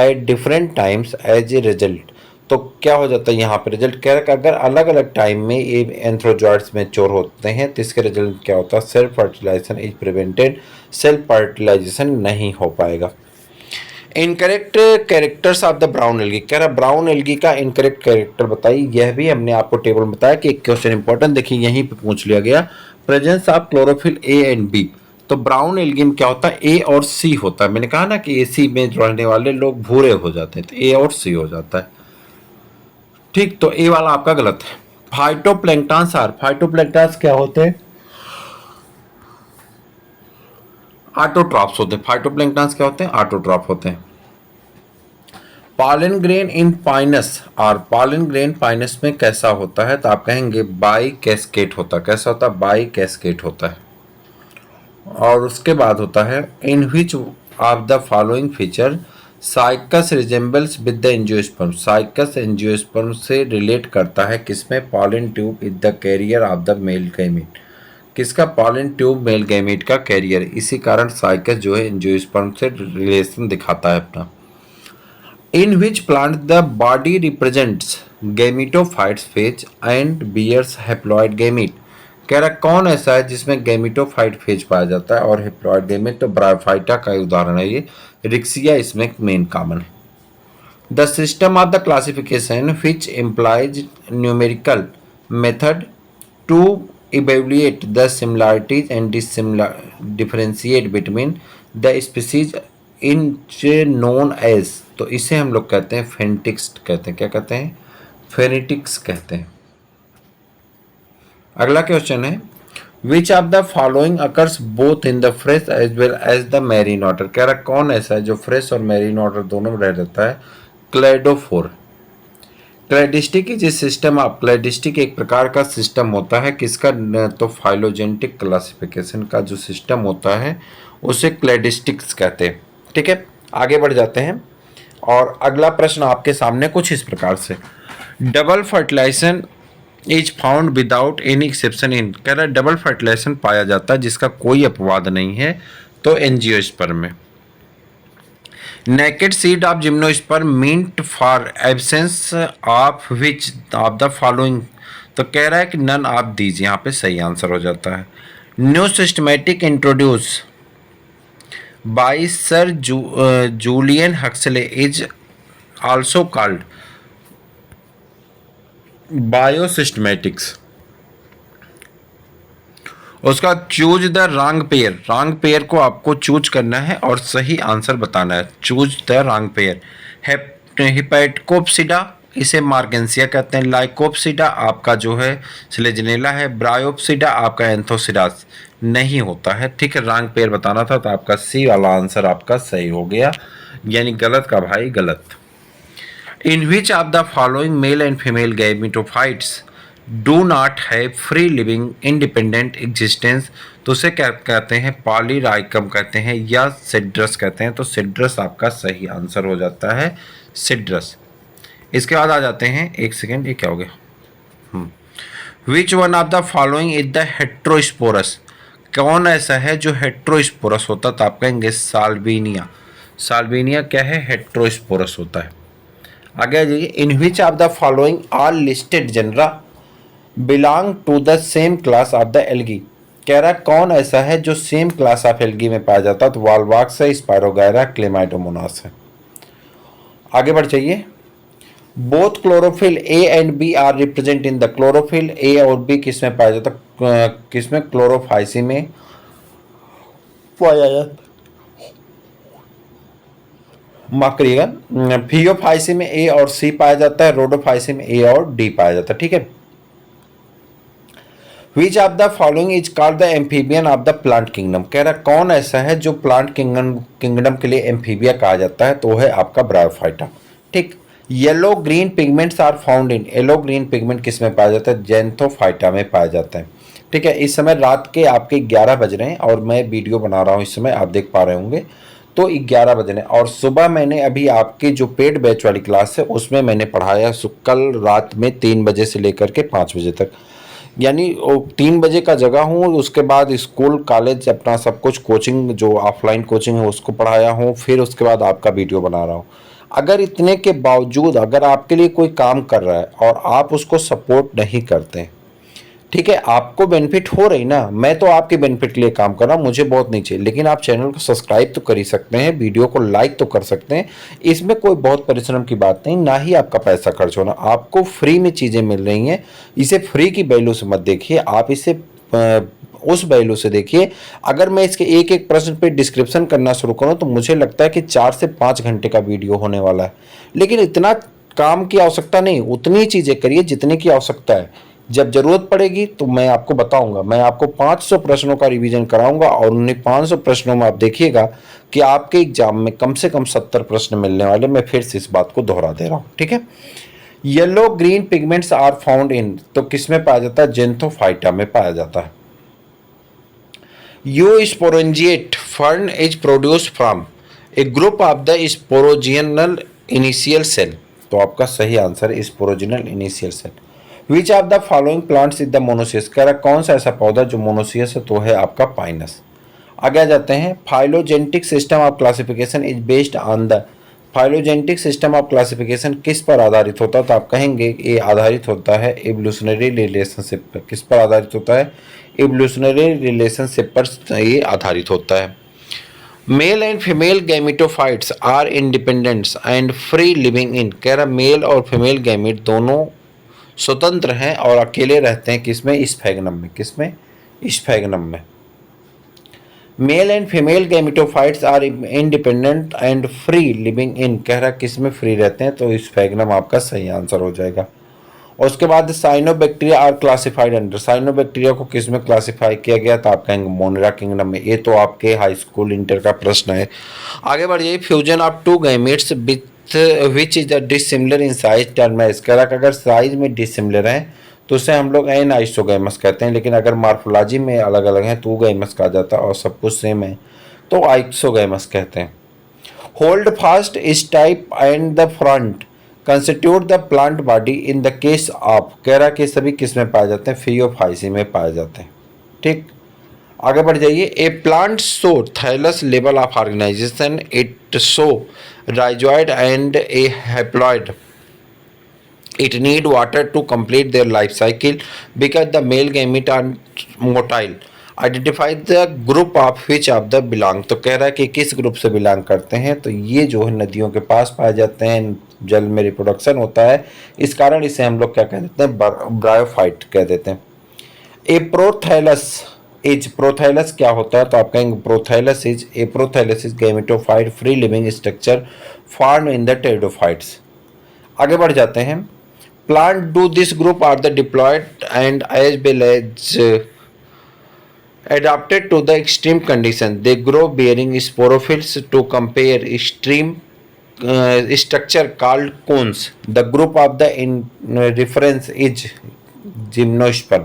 [SPEAKER 1] at different times as a result. तो क्या हो जाता है यहाँ पे? रिजल्ट कह रहा है कि अगर अलग अलग टाइम में ये एंथ्रोजॉइड्स मैच्योर होते हैं तो इसके रिजल्ट क्या होता है? Self fertilisation is prevented, self fertilisation नहीं हो पाएगा। Incorrect characters of the brown algae, कह रहा ब्राउन एल्गी का इनकरेक्ट कैरेक्टर बताइए। यह भी हमने आपको टेबल में बताया कि एक क्वेश्चन इंपॉर्टेंट देखिए यहीं पे पूछ लिया गया, presence of chlorophyll a and b. तो ब्राउन एल्गी में क्या होता है? ए और सी होता है। मैंने कहा ना कि एसी में रहने वाले लोग भूरे हो जाते हैं, तो ए और सी हो जाता है। ठीक, तो ए वाला आपका गलत है। फाइटोप्लैंक्टन्स आर, फाइटोप्लैंक्टन्स क्या होते हैं? ऑटोट्रॉफ्स होते हैं। फाइटोप्लैंक्टन्स क्या होते हैं? ऑटोट्रॉफ होते हैं। पॉलन ग्रेन इन पाइनस, और पॉलन ग्रेन पाइनस में कैसा होता है? तो आप कहेंगे बाई कैस्केट होता है। कैसा होता है? बाई कैस्केट होता है। और उसके बाद होता है in which of the following feature Cycas resembles with the angiosperm, Cycas angiosperm से रिलेट करता है किसमें? Pollen tube is the carrier of the male gamete, किसका? पॉलन ट्यूब मेल गैमीट का कैरियर, इसी कारण साइकस जो है एंजियोस्पर्म से रिलेशन दिखाता है अपना। In which plant the body represents gametophytes phase and bears haploid gamete, कह रहा कौन ऐसा है जिसमें गैमीटोफाइट फेज पाया जाता है और हैप्लॉइड गैमीट? तो ब्रायोफाइटा का उदाहरण है ये, रिक्सिया इसमें मेन कॉमन है। The system of the classification which implies numerical method to evaluate the similarities and differentiate between the species in known as, तो इसे हम लोग कहते हैं फेनेटिक्स कहते हैं। क्या कहते हैं? फेनेटिक्स कहते हैं। अगला क्वेश्चन है which of the following occurs both in the fresh as well as the marine water, कह रहा कौन ऐसा है जो फ्रेश और मैरीन वाटर दोनों में रह जाता है? Cladophora. Cladistic is system of, cladistic एक प्रकार का सिस्टम होता है किसका? तो फाइलोजेनेटिक क्लासिफिकेशन का जो सिस्टम होता है उसे क्लैडिस्टिक्स कहते हैं। ठीक है, आगे बढ़ जाते हैं और अगला प्रश्न आपके सामने कुछ इस प्रकार से, double fertilisation is found without any exception in, कह रहा है डबल फर्टिलाइजेशन पाया जाता है जिसका कोई अपवाद नहीं है, तो एंजियोस्पर्म में। Naked seed of gymnosperm meant for absence of which of the following, तो कह रहा है कि नन ऑफ दीज, यहाँ पे सही आंसर हो जाता है। New systematic introduce by sir Julian Huxley is also called biosystematics. उसका choose the wrong pair, wrong pair को आपको चूज करना है और सही आंसर बताना है। Choose the wrong pair. Hepaticopsida इसे मार्गेंसिया कहते हैं, लाइकोप्सिडा आपका जो है स्लेजनेला है, ब्रायोप्सिडा आपका एंथोसिडास नहीं होता है। ठीक है, रॉन्ग पेयर बताना था तो आपका सी वाला आंसर आपका सही हो गया, यानी गलत का भाई गलत। In which of the following male and female gametophytes do not have free living independent existence, तो उसे क्या कहते हैं? पॉलीराइकम कहते हैं या सिड्रस कहते हैं, तो सिड्रस आपका सही आंसर हो जाता है, सिड्रस। इसके बाद आ जाते हैं, एक सेकेंड ये क्या हो गया, विच one of the following is the heterosporous, कौन ऐसा है जो हेट्रोस्पोरस होता? तो आप कहेंगे साल्विनिया। साल्विनिया क्या है? हेट्रोस्पोरस होता है। आगे आ जाइए, in which of the following all listed genera belong to the same class of the algae, कह रहा है कौन ऐसा है जो सेम क्लास ऑफ एल्गी में पाया जाता है? तो वॉलवॉक्स है, स्पायरोगायरा, क्लेमाइडोमोनास है। आगे बढ़ जाइए, both chlorophyll a and b are represent in the, chlorophyll a और बी किस में पाया जाता है? किसमें? क्लोरोफाइसी में पाया जाता, माफ करिएगा, फियोफाइसी में ए और सी पाया जाता है, रोडोफाइसी में ए और डी पाया जाता है। ठीक है, which of the following is called the amphibian of the plant kingdom, कह रहा कौन ऐसा है जो प्लांट किंगडम के लिए एम्फीबिया कहा जाता है? तो है आपका ब्रायोफाइटा। ठीक, yellow green pigments are found in, yellow green pigment किस में पाया जाता है? जेंथोफाइटा में पाया जाता है। ठीक है, इस समय रात के आपके 11 बज रहे हैं और मैं वीडियो बना रहा हूँ, इस समय आप देख पा रहे होंगे, तो 11 बज रहे हैं और सुबह मैंने अभी आपकी जो पेड बैच वाली क्लास है उसमें मैंने पढ़ाया कल रात में 3 बजे से लेकर के 5 बजे तक, यानी 3 बजे का जगह हूँ, उसके बाद स्कूल कॉलेज अपना सब कुछ कोचिंग जो ऑफलाइन कोचिंग है उसको पढ़ाया हूँ, फिर उसके बाद आपका वीडियो बना रहा हूँ। अगर इतने के बावजूद अगर आपके लिए कोई काम कर रहा है और आप उसको सपोर्ट नहीं करते, ठीक है, आपको बेनिफिट हो रही ना, मैं तो आपके बेनिफिट के लिए काम कर रहा हूँ, मुझे बहुत नहीं चाहिए, लेकिन आप चैनल को सब्सक्राइब तो कर ही सकते हैं, वीडियो को लाइक तो कर सकते हैं, इसमें कोई बहुत परिश्रम की बात नहीं, ना ही आपका पैसा खर्च होना, आपको फ्री में चीज़ें मिल रही हैं। इसे फ्री की वैल्यू से मत देखिए, आप इसे उस वैल्यू से देखिए। अगर मैं इसके एक एक प्रश्न पे डिस्क्रिप्शन करना शुरू करूँ तो मुझे लगता है कि 4 से 5 घंटे का वीडियो होने वाला है, लेकिन इतना काम की आवश्यकता नहीं, उतनी चीज़ें करिए जितने की आवश्यकता है। जब जरूरत पड़ेगी तो मैं आपको बताऊंगा, मैं आपको 500 प्रश्नों का रिवीजन कराऊंगा और उन्हीं 500 प्रश्नों में आप देखिएगा कि आपके एग्जाम में कम से कम 70 प्रश्न मिलने वाले। मैं फिर से इस बात को दोहरा दे रहा हूं, ठीक है। Yellow green pigments are found in, तो किस में पाया जाता है? जेंथोफाइटा में पाया जाता है। Eusporangiate fern is produce from, a group of the sporogenous initial cell, तो आपका सही आंसर है sporogenous initial cell. Which of the following plants is the monoecious, कह रहा कौन सा ऐसा पौधा जो मोनोसियस है, तो है आपका पाइनस। आगे आ जाते हैं, phylogenetic system of classification is based on the, phylogenetic system of classification किस पर आधारित होता है, तो आप कहेंगे ये आधारित होता है इवोल्यूशनरी रिलेशनशिप पर। किस पर आधारित होता है, इवोल्यूशनरी रिलेशनशिप पर ये आधारित होता है। Male and female gametophytes are independents and free living in, कह रहा मेल और फीमेल गैमेट दोनों स्वतंत्र हैं और अकेले रहते हैं किसमें, स्फैगनम में। किसमें, स्फैगनम में। Male and female gametophytes are independent and free living in, कह रहा किसमें फ्री रहते हैं, तो स्फैगनम आपका सही आंसर हो जाएगा। और उसके बाद cyanobacteria are classified under, cyanobacteria को किस में क्लासिफाई किया गया, तो आप कहेंगे मोनेरा किंगडम में। ये तो आपके हाई स्कूल इंटर का प्रश्न है। आगे बढ़िए, fusion of two gametes which is the dissimilar in size termed as, कह रहा अगर साइज में डिसिमिलर हैं तो उसे हम लोग एन आइसोगैमस कहते हैं, लेकिन अगर मार्फोलॉजी में अलग अलग हैं तो गैमस कहा जाता है, और सब कुछ सेम है तो आइसोगैमस कहते हैं। होल्ड फास्ट इस type and the front constitute the plant body in the case of, कह रहा कि सभी किस में पाए जाते हैं, फियोफाइसी में पाए जाते हैं। ठीक, आगे बढ़ जाइए। A plant show thallus level of organisation, it show rhizoid and a haploid, it need water to complete their life cycle because the male gamete are motile, identify the group of which of the belong, तो कह रहा है कि किस group से belong करते हैं, तो ये जो है नदियों के पास पाए जाते हैं, जल में रिप्रोडक्शन होता है, इस कारण इसे हम लोग क्या कह देते हैं, ब्रायोफाइट कह देते हैं। ए प्रोथैलस इज, प्रोथैलस क्या होता है, तो आप कहेंगे prothallus is, A prothallus is gametophyte free living structure form in the pteridophytes. आगे बढ़ जाते हैं। Plant do this group are the diploid and as well as adapted to the extreme conditions. They grow bearing sporophylls to compare extreme structure called cones. The group of the reference is gymnosperm।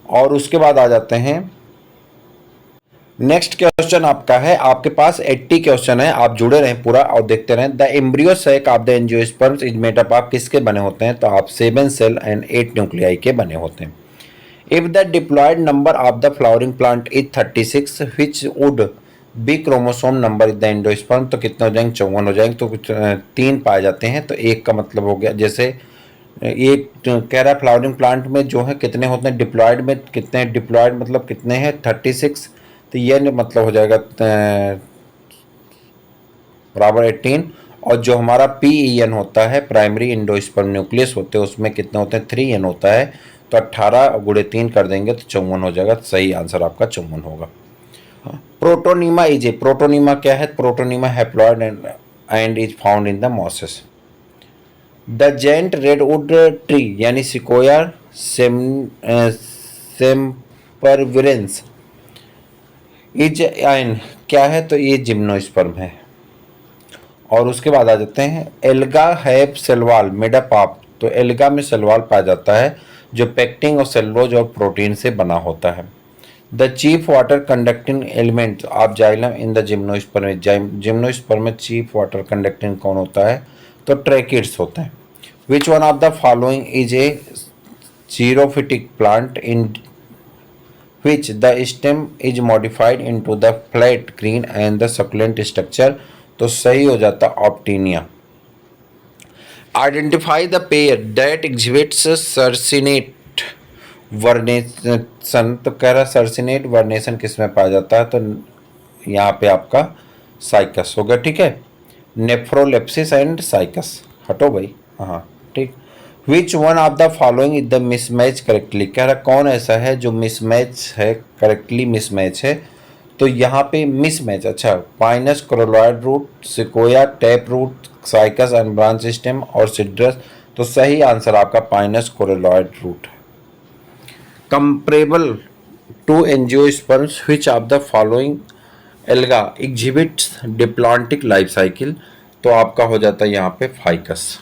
[SPEAKER 1] और उसके बाद आ जाते हैं, next question आपका है, आपके पास 80 question है, आप जुड़े रहें पूरा और देखते रहें। The embryo sac of the angiosperms is made up, आप किसके बने होते हैं, तो आप 7 सेल एंड 8 न्यूक्लियाई के बने होते हैं। If the diploid number of the flowering plant is 36 which would be chromosome number in the endosperm, तो कितने हो जाएंगे, 54 हो जाएंगे। तो कुछ 3 पाए जाते हैं, तो एक का मतलब हो गया, जैसे एक कह रहा है फ्लावरिंग प्लांट में जो है कितने होते हैं, डिप्लॉयड में कितने, डिप्लॉयड मतलब कितने हैं 36, तो ये मतलब हो जाएगा बराबर 18, और जो हमारा PEN होता है प्राइमरी इंडोस्पर्म न्यूक्लियस होते हैं उसमें कितने होते हैं, 3N होता है, तो 18 गुणे 3 कर देंगे तो 54 हो जाएगा। सही आंसर आपका 54 होगा। प्रोटोनीमा इज ए, प्रोटोनीमा क्या है, protonema haploid and is found in the mosses. The giant redwood tree यानी सिकोया सेम्परविरेंस इज एन क्या है, तो ये जिम्नोस्पर्म है। और उसके बाद आ जाते हैं, alga have cell wall made up of, तो एल्गा में सेलवाल पाया जाता है जो पेक्टिन और सेलुलोज और प्रोटीन से बना होता है। The chief water conducting element of xylem in the gymnosperm, gymnosperm में चीफ वाटर कंडक्टिंग कौन होता है, तो ट्रैकिड्स होते हैं। Which one of the following is a xerophytic plant in which the stem is modified into the flat green and the succulent structure, तो सही हो जाता ऑप्टीनिया। Identify the pair that exhibits circinate vernation, तो कह रहा सर्सिनेट वर्नेशन किस में पाया जाता है, तो यहाँ पे आपका साइकस होगा। ठीक है, नेफ्रोलेप्सिस एंड साइकस, हटो भाई, हाँ ठीक। विच one of the following is the mismatch correctly, कह रहा कौन ऐसा है जो मिसमैच है, करेक्टली मिसमैच है, तो यहाँ पे मिसमैच, अच्छा Pinus coralloid root, Sequoia tap root, Cycas and branch stem और सिड्रस, तो सही आंसर आपका पाइनस कोरोलॉइड रूट है। Comparable to angiosperms which of the following alga exhibits diplontic life cycle, तो आपका हो जाता है यहाँ पे Fucus.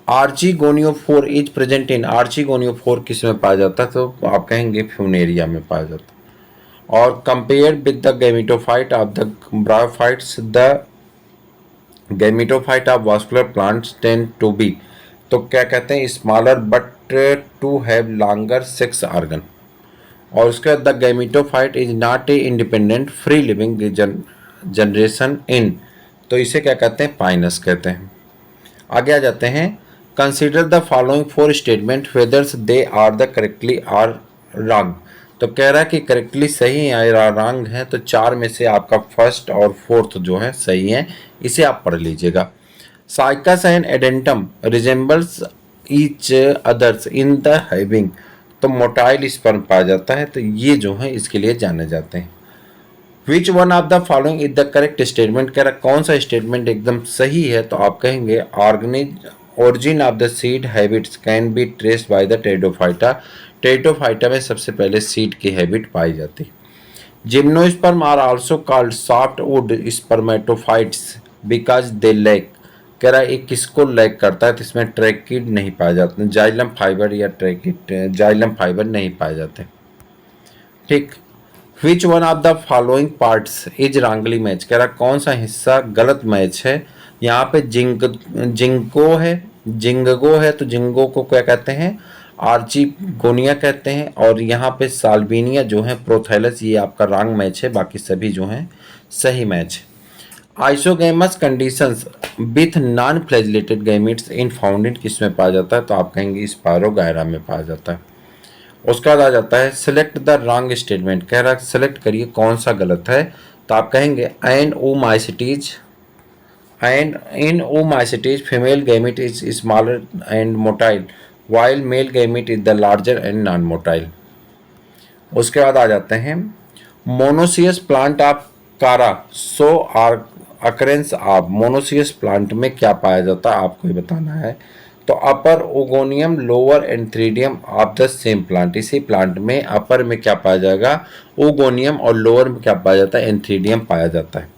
[SPEAKER 1] Archegoniophore is present in, archegoniophore किस में पाया जाता है, तो आप कहेंगे फ्यूनेरिया में पाया जाता है। और compare with the gametophyte of the bryophytes, the gametophyte of vascular plants tend to be, तो क्या कहते हैं, smaller but to have longer sex organ. और उसके बाद the gametophyte is not a independent free living generation in, तो इसे क्या कहते हैं, पाइनस कहते हैं। आगे आ जाते हैं, consider the following four statement weathers they are the correctly or wrong, तो कह रहा है कि करेक्टली सही है या रॉन्ग है, तो चार में से आपका फर्स्ट और फोर्थ जो है सही है, इसे आप पढ़ लीजिएगा। Cycas and Adiantum resembles each others in the having, तो मोटाइल स्पर्म पाया जाता है, तो ये जो है इसके लिए जाने जाते हैं। Which one of the following is the correct statement, कह रहा कौन सा स्टेटमेंट एकदम सही है, तो आप कहेंगे origin of the seed habits can be traced by the Pteridophyta, Pteridophyta में सबसे पहले सीड की हैबिट पाई जाती। Gymnosperm are also called soft wood spermatophytes because they lack, कह रहा है एक किसको लैक करता है, तो इसमें ट्रैकिड नहीं पाए जाते, जाइलम फाइबर या ट्रैकिड जाइलम फाइबर नहीं पाए जाते। ठीक। विच one of the following parts is wrongly match, कह रहा कौन सा हिस्सा गलत मैच है, यहाँ पे जिंगो है, जिंगगो है, तो जिंगो को क्या कहते हैं, आर्चिगोनिया कहते हैं, और यहाँ पे साल्विनिया जो है प्रोथैलस, ये आपका रॉन्ग मैच है, बाकी सभी जो हैं सही मैच है। Isogamous conditions with non flagellated gametes in found किस में पाया जाता है, तो आप कहेंगे स्पायरोगायरा में पाया जाता है। उसके बाद आ जाता है सिलेक्ट द रॉन्ग स्टेटमेंट, कह रहा है सिलेक्ट करिए कौन सा गलत है, तो आप कहेंगे and oomycetes, and in oomycetes female gamete is smaller and motile while male gamete is the larger and non motile. उसके बाद आ जाते हैं monoecious plant of Chara so are occurrence of, monoecious plant में क्या पाया जाता है आपको ही बताना है, तो upper oogonium lower antheridium of the same plant, इसी प्लांट में अपर में क्या पाया जाएगा, ओगोनियम, और लोअर में क्या पाया जाता है, एंथ्रीडियम पाया जाता है।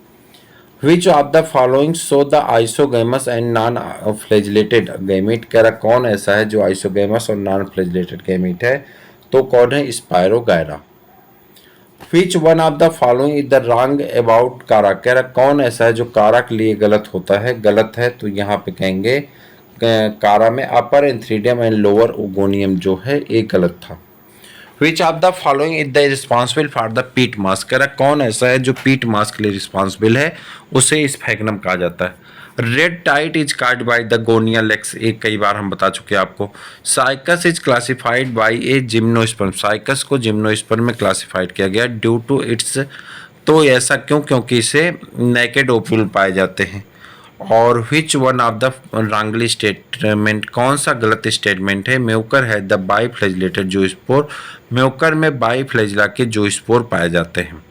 [SPEAKER 1] Which of the following so the isogamous and non flagellated gamete, कह रहा कौन ऐसा है जो आइसोगैमस और नॉन फ्लैजिलेटेड गैमेट है, तो कौन है, spirogyra. Which one of the following is the wrong about कारा, कह रहा कौन ऐसा है जो कारा के लिए गलत होता है, गलत है, तो यहाँ पे कहेंगे कारा में अपर एंथ्रीडियम एंड लोअर ओगोनियम जो है एक गलत था। विच of the following is the responsible for the पीट मास्क, कह रहा कौन ऐसा है जो पीट मास्क के लिए रिस्पॉन्सिबल है, उसे स्फैग्नम कहा जाता है। Red tide is caused by the Gonyaulax, एक कई बार हम बता चुके हैं आपको। Cycas is classified by a gymnosperm, Cycas को जिम्नोस्पर्म में क्लासिफाइड किया गया ड्यू टू इट्स, तो ऐसा क्यों, क्योंकि इसे नेकेड ओव्यूल पाए जाते हैं। और विच one of the wrongly statement, कौन सा गलत स्टेटमेंट है, म्यूकर है द बाई फ्लैजिलेटेड जो स्पोर, म्यूकर में बाई फ्लैजिला के जो स्पोर पाए जाते हैं।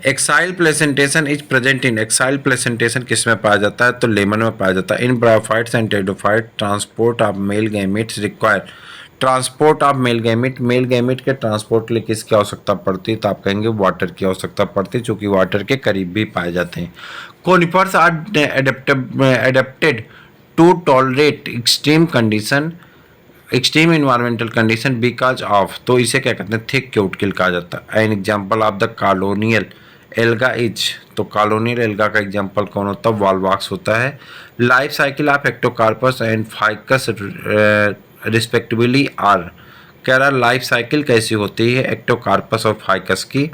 [SPEAKER 1] Exile placentation is present in, exile placentation किस में पाया जाता है, तो लेमन में पाया जाता है। In bryophytes and pteridophyte transport of male gametes require, transport of male gamete के ट्रांसपोर्ट के लिए किसकी आवश्यकता पड़ती है, तो आप कहेंगे वाटर की आवश्यकता पड़ती है, चूंकि वाटर के करीब भी पाए जाते हैं। Conifers are adapted to tolerate extreme condition, extreme environmental condition because of, तो इसे क्या कहते हैं, थिक क्यूटिकल कहा जाता है। An example of the colonial alga is, तो कॉलोनियल एल्गा का एग्जाम्पल कौन होता है, वॉलवॉक्स होता है। Life cycle of Ectocarpus and Fucus respectively are, कह रहा लाइफ साइकिल कैसी होती है एक्टोकार्पस और फाइकस की,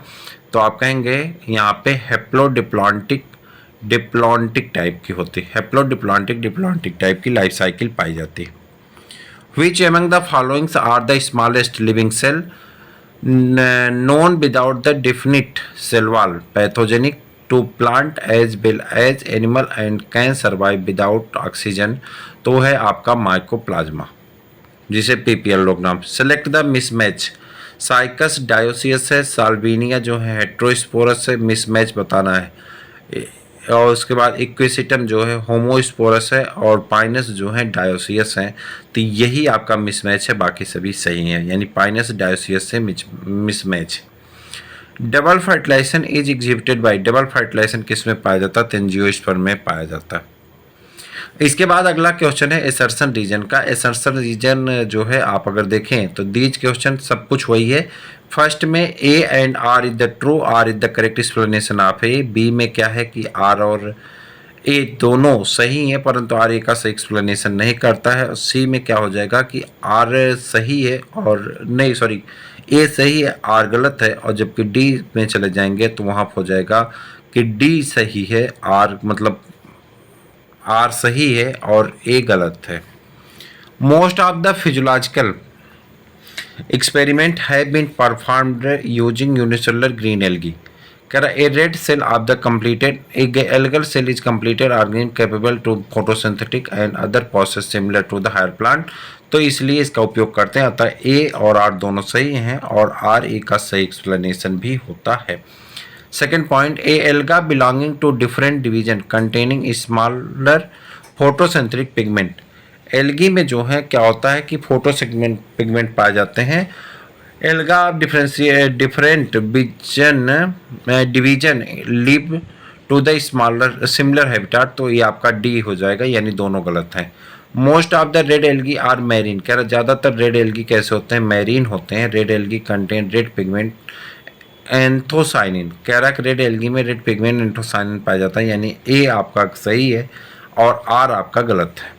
[SPEAKER 1] तो आप कहेंगे यहाँ पे हेप्लोडिप्लॉन्टिक डिप्लॉन्टिक टाइप की होती है, हेप्लोडिप्लॉन्टिक टाइप की लाइफ साइकिल पाई जाती है। Which among the followings are the smallest living cell known without the definite cell wall, pathogenic to plant as well as animal and can survive without oxygen, तो है आपका mycoplasma जिसे PPL लोग नाम। Select the mismatch, cycas dioecious है, Salvinia जो है heterosporous है, मिसमैच बताना है। और उसके बाद इक्विसिटम जो है होमोस्पोरस है, और पाइनस जो है डायोसियस है, तो यही आपका मिसमैच है, बाकी सभी सही हैं, यानी पाइनस डायोसियस से mismatch. Double fertilisation is exhibited by, double fertilisation किस में पाया जाता है, एंजियोस्पर्म में पाया जाता है। इसके बाद अगला क्वेश्चन है एसर्शन रीजन का। एसर्शन रीजन जो है आप अगर देखें तो दीज क्वेश्चन सब कुछ वही है। फर्स्ट में A and R is the true, R is the correct explanation of A. B में क्या है कि आर और ए दोनों सही है परंतु आर ए का सही एक्सप्लेनेशन नहीं करता है। सी में क्या हो जाएगा कि आर सही है और नहीं सॉरी ए सही है आर गलत है, और जबकि डी में चले जाएंगे तो वहाँ हो जाएगा कि डी सही है आर मतलब आर सही है और ए गलत है। Most of the physiological experiment have been performed using unicellular green algae. A red cell of the completed algal cell is completed organism capable to photosynthetic and other process similar to the higher plant. तो इसलिए इसका उपयोग करते हैं। अतः ए और are दोनों सही हैं और आर ए का सही एक्सप्लेनेशन भी होता है। Second point, a alga belonging to different division containing smaller photosynthetic pigment. Algae में जो है क्या होता है कि फोटोसिग्मेंट पिगमेंट पाए जाते हैं। Alga different division live to the smaller similar habitat, तो ये आपका डी हो जाएगा, यानी दोनों गलत हैं। Most of the red algae are marine. कह रहा ज़्यादातर रेड एल्गी कैसे होते हैं, मैरीन होते हैं। Red algae contain red pigment anthocyanin. कह रहा है कि रेड एल्गी में रेड पिगमेंट एंथोसाइनिन पाया जाता है, यानी ए आपका सही है और आर आपका गलत है।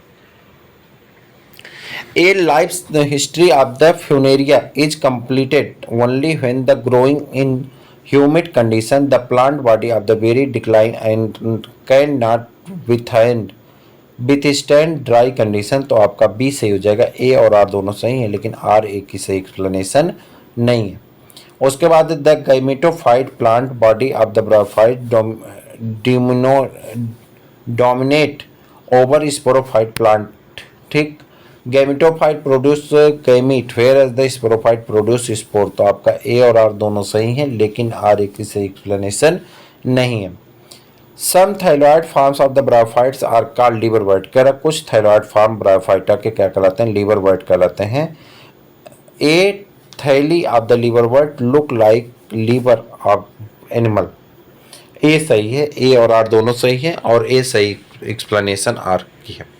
[SPEAKER 1] A life's the history of the funaria is completed only when the growing in humid condition the plant body of the berry decline and cannot withstand dry condition। तो आपका बी सही हो जाएगा। ए और आर दोनों सही हैं लेकिन आर ए की सही एक्सप्लेनेशन नहीं है। उसके बाद the gametophyte plant body of the bryophyte dominate over sporophyte plant. ठीक, gametophyte produce gamete whereas the sporophyte produce spore. तो आपका ए और आर दोनों सही हैं लेकिन आर ए की सही एक्सप्लेनेशन नहीं है। Some thalloid forms of the bryophytes are called liverwort. कह रहा कुछ थाइलॉइड फॉर्म ब्रायोफाइटा के क्या कहलाते हैं, लीवर वर्ट कहलाते हैं। A thallus of the liverwort look like liver of animal. A सही है, ए और आर दोनों सही हैं और ए सही एक्सप्लेनेशन आर की है।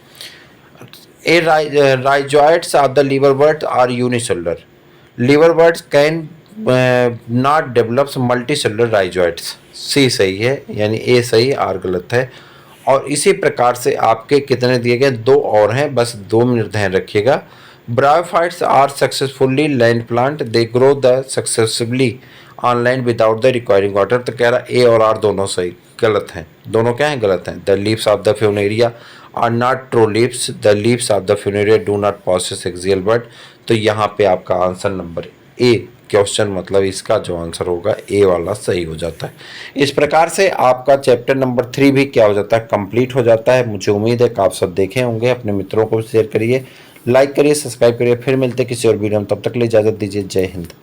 [SPEAKER 1] A rhizoids of the liverwort are unicellular. Liverworts can not develop multicellular rhizoids. C सही है, यानी A सही आर गलत है। और इसी प्रकार से आपके कितने दिए गए, दो और हैं, बस 2 मिनट ध्यान रखिएगा। Bryophytes are successfully land plant. They grow the successively on land without the requiring water। तो कह रहा A और R दोनों सही गलत हैं, दोनों क्या हैं, गलत हैं। The leaves of the funaria are not true leaves. The leaves of the funaria do not possess axial bud। तो यहाँ पे आपका आंसर नंबर ए क्वेश्चन मतलब इसका जो आंसर होगा ए वाला सही हो जाता है। इस प्रकार से आपका चैप्टर नंबर 3 भी क्या हो जाता है, कंप्लीट हो जाता है। मुझे उम्मीद है कि आप सब देखे होंगे। अपने मित्रों को शेयर करिए, लाइक करिए, सब्सक्राइब करिए। फिर मिलते किसी और वीडियो में, तब तक के लिए इजाज़त दीजिए। जय हिंद।